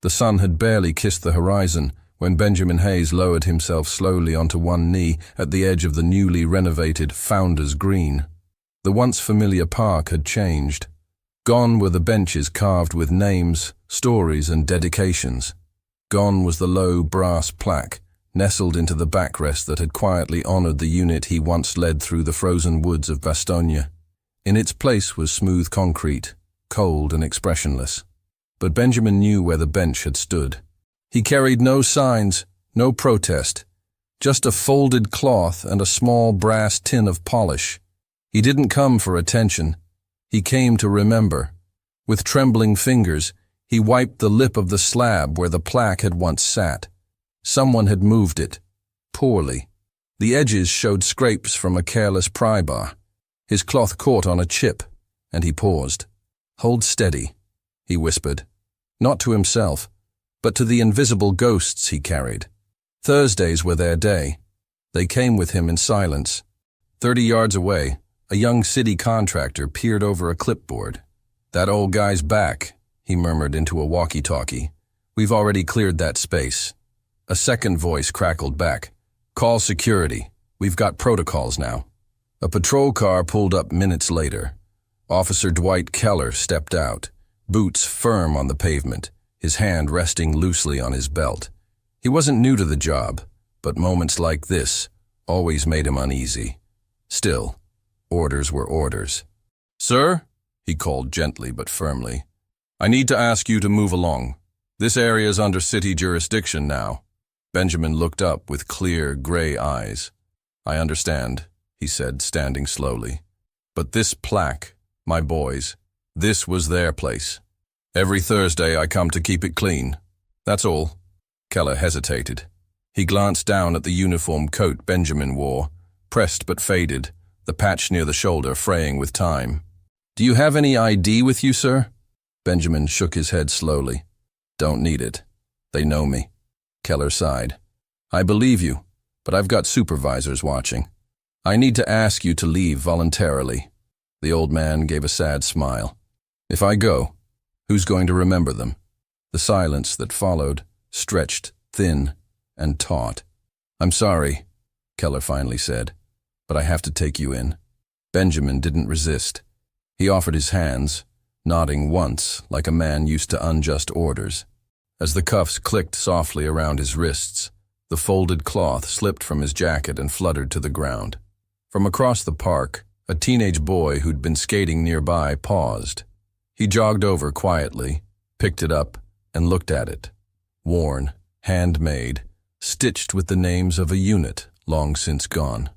The sun had barely kissed the horizon when Benjamin Hayes lowered himself slowly onto one knee at the edge of the newly renovated Founders Green. The once familiar park had changed. Gone were the benches carved with names, stories, and dedications. Gone was the low brass plaque, nestled into the backrest that had quietly honored the unit he once led through the frozen woods of Bastogne. In its place was smooth concrete, cold and expressionless. But Benjamin knew where the bench had stood. He carried no signs, no protest, just a folded cloth and a small brass tin of polish. He didn't come for attention. He came to remember. With trembling fingers, he wiped the lip of the slab where the plaque had once sat. Someone had moved it, poorly. The edges showed scrapes from a careless pry bar. His cloth caught on a chip, and he paused. "Hold steady," he whispered, not to himself, but to the invisible ghosts he carried. Thursdays were their day. They came with him in silence. 30 yards away, a young city contractor peered over a clipboard. "That old guy's back," he murmured into a walkie-talkie. "We've already cleared that space." A second voice crackled back. "Call security. We've got protocols now." A patrol car pulled up minutes later. Officer Dwight Keller stepped out, boots firm on the pavement, his hand resting loosely on his belt. He wasn't new to the job, but moments like this always made him uneasy. Still, orders were orders. "Sir," he called gently but firmly, "I need to ask you to move along. This area is under city jurisdiction now." Benjamin looked up with clear, gray eyes. "I understand," he said, standing slowly. "But this plaque, my boys, this was their place. Every Thursday I come to keep it clean. That's all." Keller hesitated. He glanced down at the uniform coat Benjamin wore, pressed but faded, the patch near the shoulder fraying with time. "Do you have any ID with you, sir?" Benjamin shook his head slowly. "Don't need it. They know me." Keller sighed. "I believe you, but I've got supervisors watching. I need to ask you to leave voluntarily." The old man gave a sad smile. "If I go, who's going to remember them?" The silence that followed stretched thin and taut. "I'm sorry," Keller finally said, "but I have to take you in." Benjamin didn't resist. He offered his hands, nodding once like a man used to unjust orders. As the cuffs clicked softly around his wrists, the folded cloth slipped from his jacket and fluttered to the ground. From across the park, a teenage boy who'd been skating nearby paused. He jogged over quietly, picked it up, and looked at it. Worn, handmade, stitched with the names of a unit long since gone.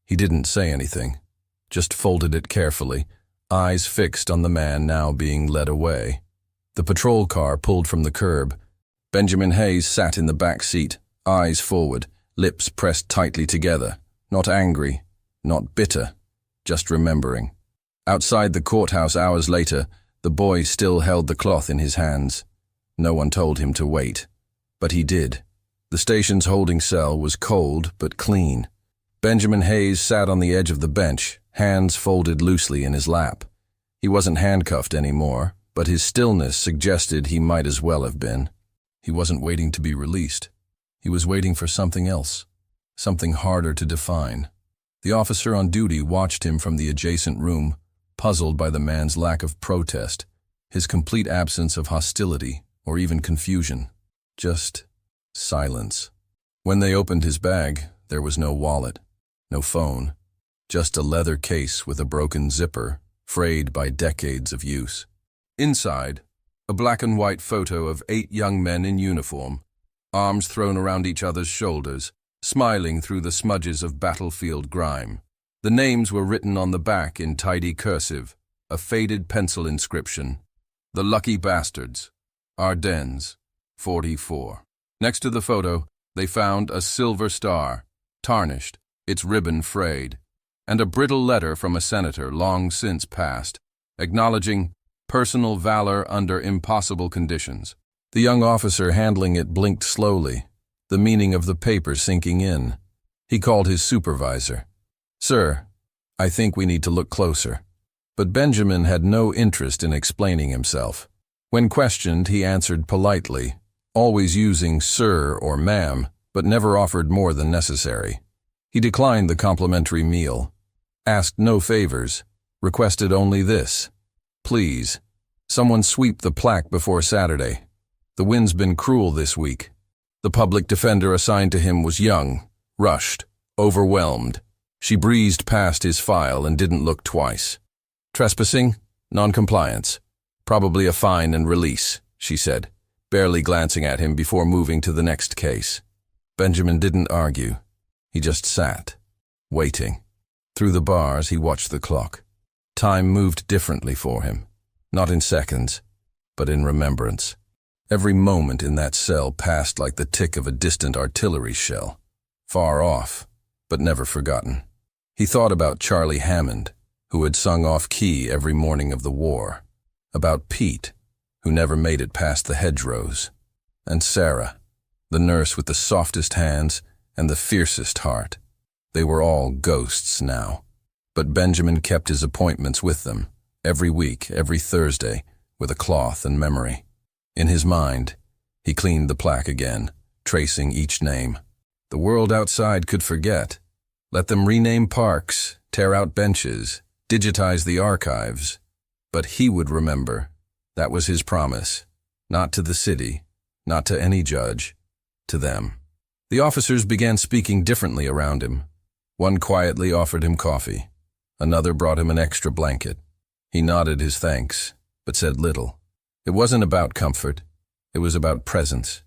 He didn't say anything, just folded it carefully, eyes fixed on the man now being led away. The patrol car pulled from the curb. Benjamin Hayes sat in the back seat, eyes forward, lips pressed tightly together, not angry, not bitter, just remembering. Outside the courthouse hours later, the boy still held the cloth in his hands. No one told him to wait, but he did. The station's holding cell was cold but clean. Benjamin Hayes sat on the edge of the bench, hands folded loosely in his lap. He wasn't handcuffed anymore, but his stillness suggested he might as well have been. He wasn't waiting to be released. He was waiting for something else, something harder to define. The officer on duty watched him from the adjacent room, puzzled by the man's lack of protest, his complete absence of hostility or even confusion. Just silence. When they opened his bag, there was no wallet, no phone, just a leather case with a broken zipper, frayed by decades of use. Inside, a black and white photo of 8 young men in uniform, arms thrown around each other's shoulders, smiling through the smudges of battlefield grime. The names were written on the back in tidy cursive, a faded pencil inscription. "The Lucky Bastards, Ardennes, 44. Next to the photo, they found a silver star, tarnished, its ribbon frayed, and a brittle letter from a senator long since passed, acknowledging personal valor under impossible conditions. The young officer handling it blinked slowly, the meaning of the paper sinking in. He called his supervisor. "Sir, I think we need to look closer." But Benjamin had no interest in explaining himself. When questioned, he answered politely, always using sir or ma'am, but never offered more than necessary. He declined the complimentary meal, asked no favors, requested only this: "Please, someone sweep the plaque before Saturday. The wind's been cruel this week." The public defender assigned to him was young, rushed, overwhelmed. She breezed past his file and didn't look twice. "Trespassing? Non-compliance. Probably a fine and release," she said, barely glancing at him before moving to the next case. Benjamin didn't argue. He just sat, waiting. Through the bars, he watched the clock. Time moved differently for him, not in seconds, but in remembrance. Every moment in that cell passed like the tick of a distant artillery shell, far off, but never forgotten. He thought about Charlie Hammond, who had sung off-key every morning of the war, about Pete, who never made it past the hedgerows, and Sarah, the nurse with the softest hands and the fiercest heart. They were all ghosts now, but Benjamin kept his appointments with them, every week, every Thursday, with a cloth and memory. In his mind, he cleaned the plaque again, tracing each name. The world outside could forget. Let them rename parks, tear out benches, digitize the archives. But he would remember. That was his promise. Not to the city, not to any judge, to them. The officers began speaking differently around him. One quietly offered him coffee. Another brought him an extra blanket. He nodded his thanks, but said little. It wasn't about comfort. It was about presence.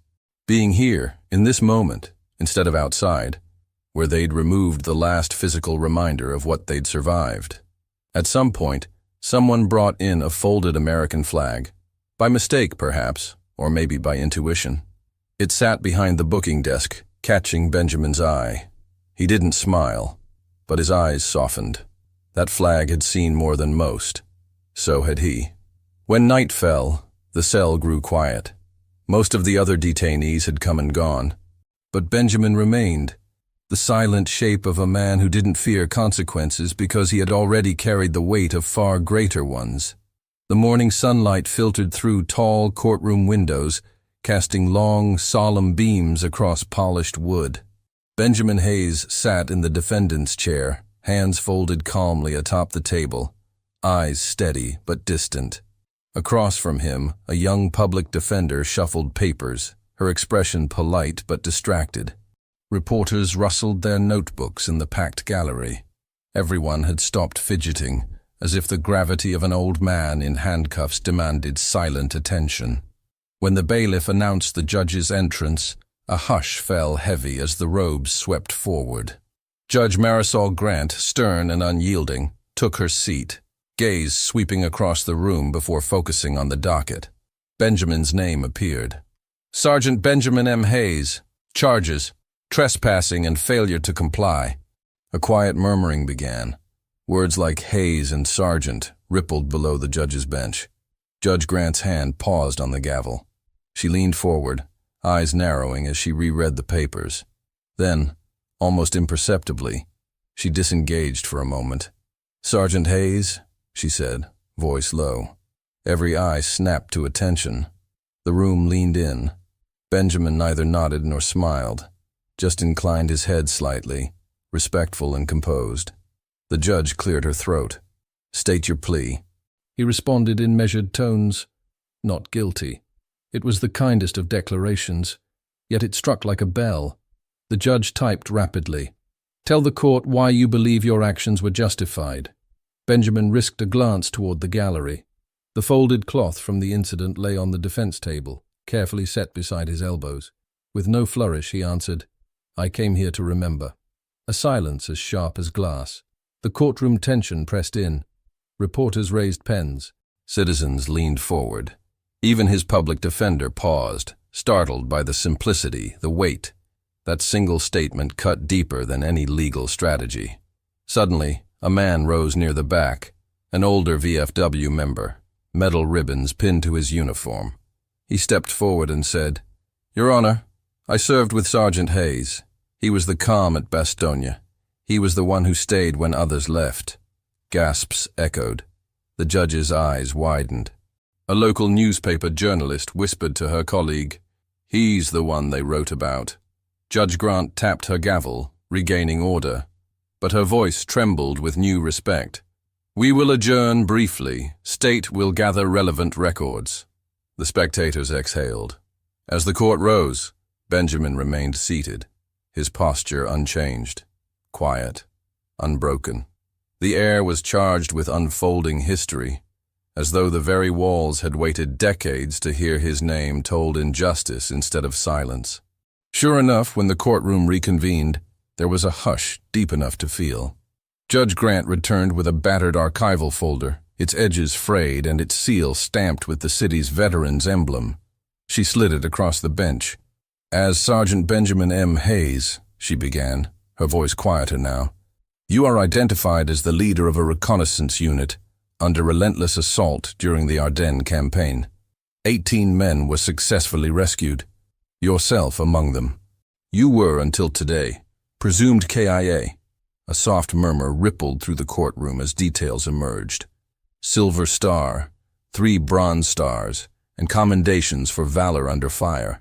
Being here, in this moment, instead of outside, where they'd removed the last physical reminder of what they'd survived. At some point, someone brought in a folded American flag. By mistake, perhaps, or maybe by intuition. It sat behind the booking desk, catching Benjamin's eye. He didn't smile, but his eyes softened. That flag had seen more than most. So had he. When night fell, the cell grew quiet. Most of the other detainees had come and gone. But Benjamin remained, the silent shape of a man who didn't fear consequences because he had already carried the weight of far greater ones. The morning sunlight filtered through tall courtroom windows, casting long, solemn beams across polished wood. Benjamin Hayes sat in the defendant's chair, hands folded calmly atop the table, eyes steady but distant. Across from him, a young public defender shuffled papers, her expression polite but distracted. Reporters rustled their notebooks in the packed gallery. Everyone had stopped fidgeting, as if the gravity of an old man in handcuffs demanded silent attention. When the bailiff announced the judge's entrance, a hush fell heavy as the robes swept forward. Judge Marisol Grant, stern and unyielding, took her seat, gaze sweeping across the room before focusing on the docket. Benjamin's name appeared. Sergeant Benjamin M. Hayes. Charges: trespassing and failure to comply. A quiet murmuring began. Words like Hayes and Sergeant rippled below the judge's bench. Judge Grant's hand paused on the gavel. She leaned forward, eyes narrowing as she reread the papers. Then, almost imperceptibly, she disengaged for a moment. "Sergeant Hayes," she said, voice low. Every eye snapped to attention. The room leaned in. Benjamin neither nodded nor smiled, just inclined his head slightly, respectful and composed. The judge cleared her throat. "State your plea." He responded in measured tones, "Not guilty." It was the kindest of declarations, yet it struck like a bell. The judge typed rapidly. "Tell the court why you believe your actions were justified." Benjamin risked a glance toward the gallery. The folded cloth from the incident lay on the defense table, carefully set beside his elbows. With no flourish, he answered, "I came here to remember." A silence as sharp as glass. The courtroom tension pressed in. Reporters raised pens. Citizens leaned forward. Even his public defender paused, startled by the simplicity, the weight. That single statement cut deeper than any legal strategy. Suddenly, a man rose near the back, an older VFW member, metal ribbons pinned to his uniform. He stepped forward and said, "Your Honor, I served with Sergeant Hayes. He was the calm at Bastogne. He was the one who stayed when others left." Gasps echoed. The judge's eyes widened. A local newspaper journalist whispered to her colleague, He's the one they wrote about. Judge Grant tapped her gavel, regaining order, but her voice trembled with new respect. We will adjourn briefly. State will gather relevant records. The spectators exhaled. As the court rose, Benjamin remained seated, his posture unchanged, quiet, unbroken. The air was charged with unfolding history, as though the very walls had waited decades to hear his name told in justice instead of silence. Sure enough, when the courtroom reconvened, there was a hush deep enough to feel. Judge Grant returned with a battered archival folder, its edges frayed and its seal stamped with the city's veterans' emblem. She slid it across the bench. As Sergeant Benjamin M. Hayes, she began, her voice quieter now, you are identified as the leader of a reconnaissance unit under relentless assault during the Ardennes campaign. 18 men were successfully rescued, yourself among them. You were, until today, presumed KIA. A soft murmur rippled through the courtroom as details emerged. Silver Star, 3 Bronze Stars, and commendations for valor under fire.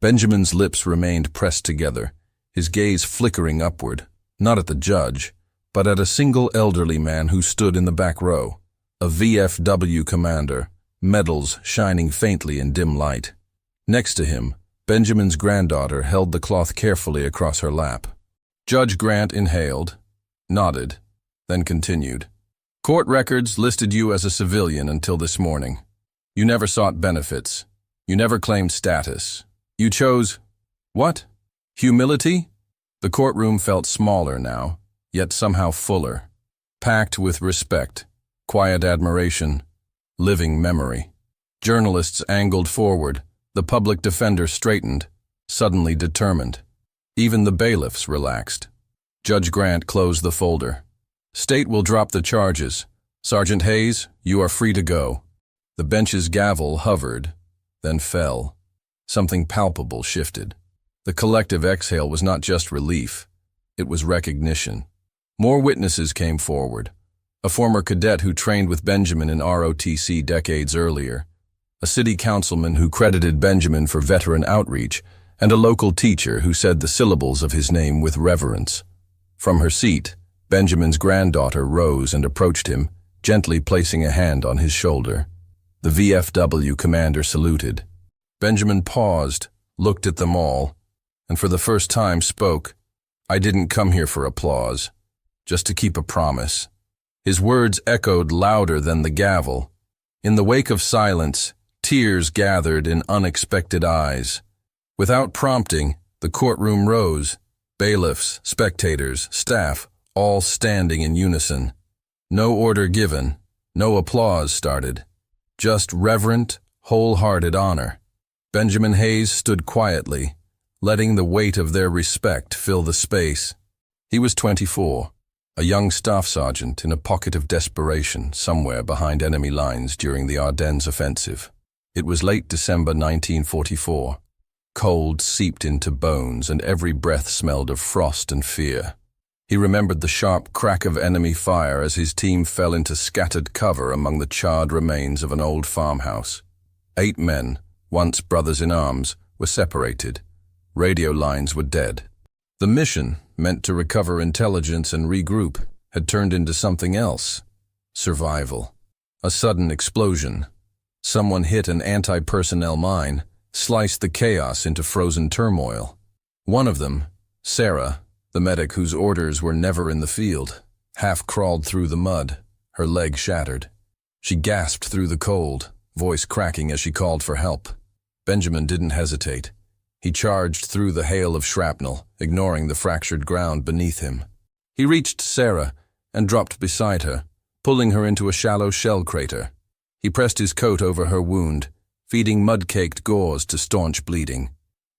Benjamin's lips remained pressed together, his gaze flickering upward, not at the judge, but at a single elderly man who stood in the back row, a VFW commander, medals shining faintly in dim light. Next to him, Benjamin's granddaughter held the cloth carefully across her lap. Judge Grant inhaled, nodded, then continued. Court records listed you as a civilian until this morning. You never sought benefits. You never claimed status. You chose, what? Humility? The courtroom felt smaller now, yet somehow fuller, packed with respect, quiet admiration, living memory. Journalists angled forward, the public defender straightened, suddenly determined. Even the bailiffs relaxed. Judge Grant closed the folder. State will drop the charges. Sergeant Hayes, you are free to go. The bench's gavel hovered, then fell. Something palpable shifted. The collective exhale was not just relief, it was recognition. More witnesses came forward. A former cadet who trained with Benjamin in ROTC decades earlier, a city councilman who credited Benjamin for veteran outreach, and a local teacher who said the syllables of his name with reverence. From her seat, Benjamin's granddaughter rose and approached him, gently placing a hand on his shoulder. The VFW commander saluted. Benjamin paused, looked at them all, and for the first time spoke. I didn't come here for applause, just to keep a promise. His words echoed louder than the gavel. In the wake of silence, tears gathered in unexpected eyes. Without prompting, the courtroom rose, bailiffs, spectators, staff, all standing in unison. No order given, no applause started, just reverent, wholehearted honor. Benjamin Hayes stood quietly, letting the weight of their respect fill the space. He was 24, a young staff sergeant in a pocket of desperation somewhere behind enemy lines during the Ardennes offensive. It was late December 1944. Cold seeped into bones and every breath smelled of frost and fear. He remembered the sharp crack of enemy fire as his team fell into scattered cover among the charred remains of an old farmhouse. 8 men, once brothers in arms, were separated. Radio lines were dead. The mission, meant to recover intelligence and regroup, had turned into something else. Survival. A sudden explosion. Someone hit an anti-personnel mine, sliced the chaos into frozen turmoil. One of them, Sarah, the medic whose orders were never in the field, half crawled through the mud, her leg shattered. She gasped through the cold, voice cracking as she called for help. Benjamin didn't hesitate. He charged through the hail of shrapnel, ignoring the fractured ground beneath him. He reached Sarah and dropped beside her, pulling her into a shallow shell crater. He pressed his coat over her wound, feeding mud-caked gauze to staunch bleeding.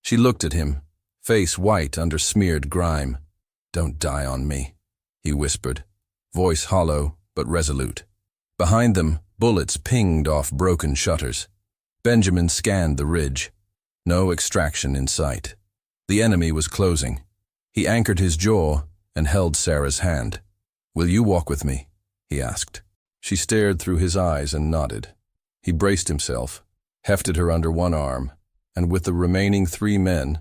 She looked at him, face white under smeared grime. Don't die on me, he whispered, voice hollow but resolute. Behind them, bullets pinged off broken shutters. Benjamin scanned the ridge. No extraction in sight. The enemy was closing. He anchored his jaw and held Sarah's hand. Will you walk with me? He asked. She stared through his eyes and nodded. He braced himself, hefted her under one arm, and with the remaining 3 men,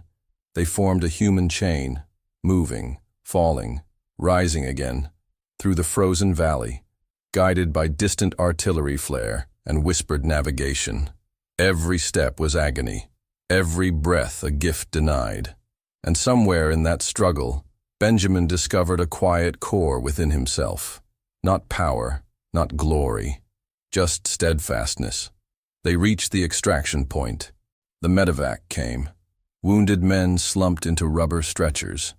they formed a human chain, moving, falling, rising again, through the frozen valley, guided by distant artillery flare and whispered navigation. Every step was agony, every breath a gift denied. And somewhere in that struggle, Benjamin discovered a quiet core within himself. Not power, not glory, just steadfastness. They reached the extraction point. The medevac came. Wounded men slumped into rubber stretchers.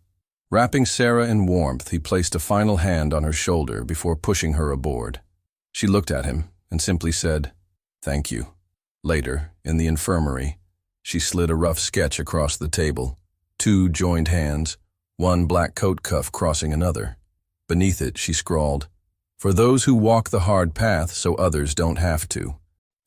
Wrapping Sarah in warmth, he placed a final hand on her shoulder before pushing her aboard. She looked at him and simply said, "Thank you." Later, in the infirmary, she slid a rough sketch across the table. 2 joined hands, 1 black coat cuff crossing another. Beneath it, she scrawled, "For those who walk the hard path so others don't have to."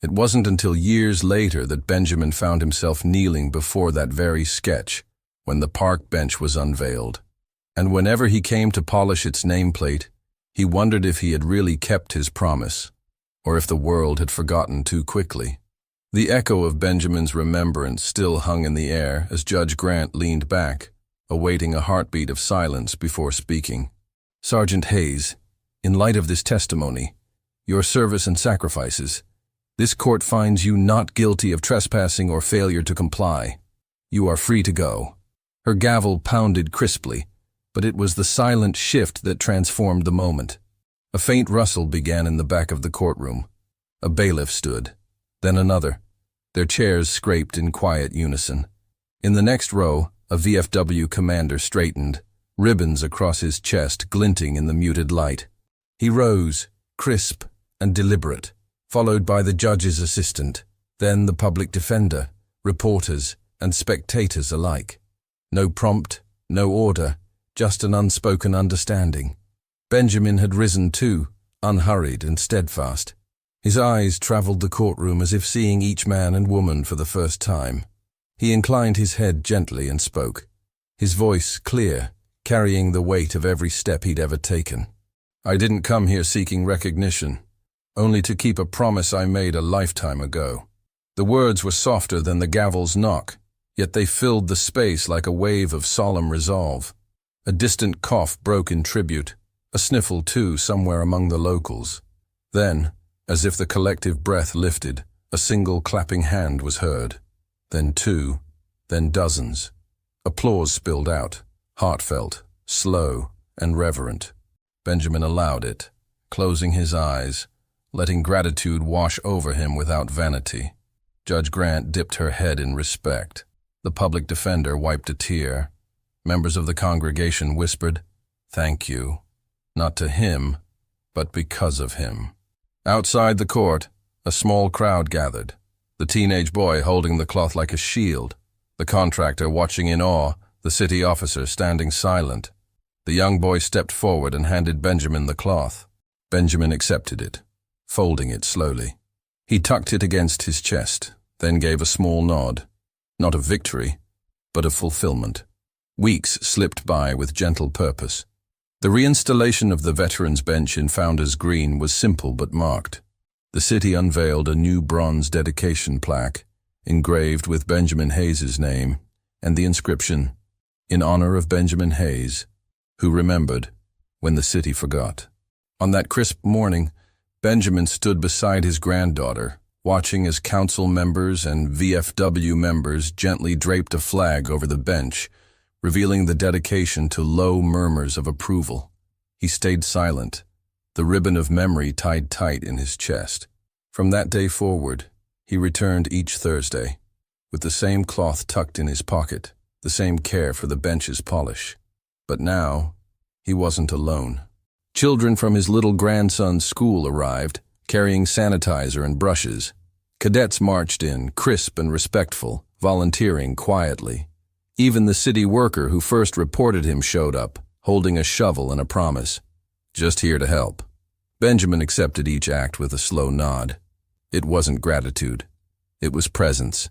It wasn't until years later that Benjamin found himself kneeling before that very sketch when the park bench was unveiled. And whenever he came to polish its nameplate, he wondered if he had really kept his promise, or if the world had forgotten too quickly. The echo of Benjamin's remembrance still hung in the air as Judge Grant leaned back, awaiting a heartbeat of silence before speaking. "Sergeant Hayes, in light of this testimony, your service and sacrifices, this court finds you not guilty of trespassing or failure to comply. You are free to go." Her gavel pounded crisply, but it was the silent shift that transformed the moment. A faint rustle began in the back of the courtroom. A bailiff stood, then another. Their chairs scraped in quiet unison. In the next row, a VFW commander straightened, ribbons across his chest glinting in the muted light. He rose, crisp and deliberate, followed by the judge's assistant, then the public defender, reporters and spectators alike. No prompt, no order, just an unspoken understanding. Benjamin had risen too, unhurried and steadfast. His eyes traveled the courtroom as if seeing each man and woman for the first time. He inclined his head gently and spoke, his voice clear, carrying the weight of every step he'd ever taken. "I didn't come here seeking recognition, only to keep a promise I made a lifetime ago." The words were softer than the gavel's knock, yet they filled the space like a wave of solemn resolve. A distant cough broke in tribute, a sniffle too somewhere among the locals. Then, as if the collective breath lifted, a single clapping hand was heard. Then 2, then dozens. Applause spilled out, heartfelt, slow, and reverent. Benjamin allowed it, closing his eyes, letting gratitude wash over him without vanity. Judge Grant dipped her head in respect. The public defender wiped a tear. Members of the congregation whispered, "Thank you," not to him, but because of him. Outside the court, a small crowd gathered, the teenage boy holding the cloth like a shield, the contractor watching in awe, the city officer standing silent. The young boy stepped forward and handed Benjamin the cloth. Benjamin accepted it, folding it slowly. He tucked it against his chest, then gave a small nod. Not of victory, but of fulfillment. Weeks slipped by with gentle purpose. The reinstallation of the Veterans Bench in Founders Green was simple but marked. The city unveiled a new bronze dedication plaque, engraved with Benjamin Hayes's name, and the inscription, "In honor of Benjamin Hayes, who remembered when the city forgot." On that crisp morning, Benjamin stood beside his granddaughter, watching as council members and VFW members gently draped a flag over the bench, revealing the dedication to low murmurs of approval. He stayed silent, the ribbon of memory tied tight in his chest. From that day forward, he returned each Thursday, with the same cloth tucked in his pocket, the same care for the bench's polish. But now, he wasn't alone. Children from his little grandson's school arrived, carrying sanitizer and brushes. Cadets marched in, crisp and respectful, volunteering quietly. Even the city worker who first reported him showed up, holding a shovel and a promise. "Just here to help." Benjamin accepted each act with a slow nod. It wasn't gratitude. It was presence.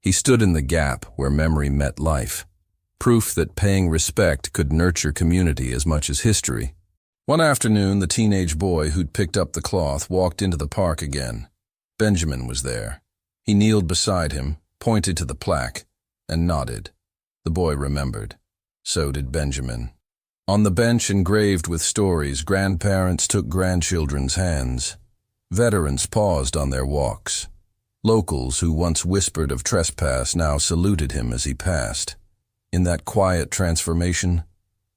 He stood in the gap where memory met life. Proof that paying respect could nurture community as much as history. One afternoon, the teenage boy who'd picked up the cloth walked into the park again. Benjamin was there. He kneeled beside him, pointed to the plaque, and nodded. The boy remembered. So did Benjamin. On the bench engraved with stories, grandparents took grandchildren's hands. Veterans paused on their walks. Locals who once whispered of trespass now saluted him as he passed. In that quiet transformation,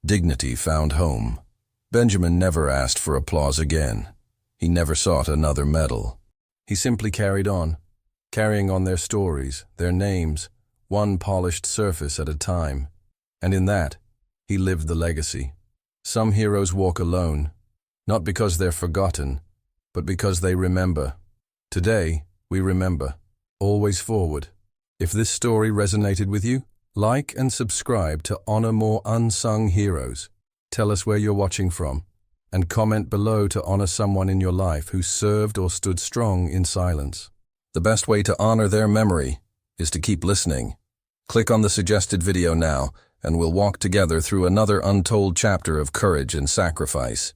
dignity found home. Benjamin never asked for applause again. He never sought another medal. He simply carried on, carrying on their stories, their names, one polished surface at a time. And in that, he lived the legacy. Some heroes walk alone, not because they're forgotten, but because they remember. Today, we remember. Always forward. If this story resonated with you, like and subscribe to honor more unsung heroes. Tell us where you're watching from, and comment below to honor someone in your life who served or stood strong in silence. The best way to honor their memory is to keep listening. Click on the suggested video now, and we'll walk together through another untold chapter of courage and sacrifice.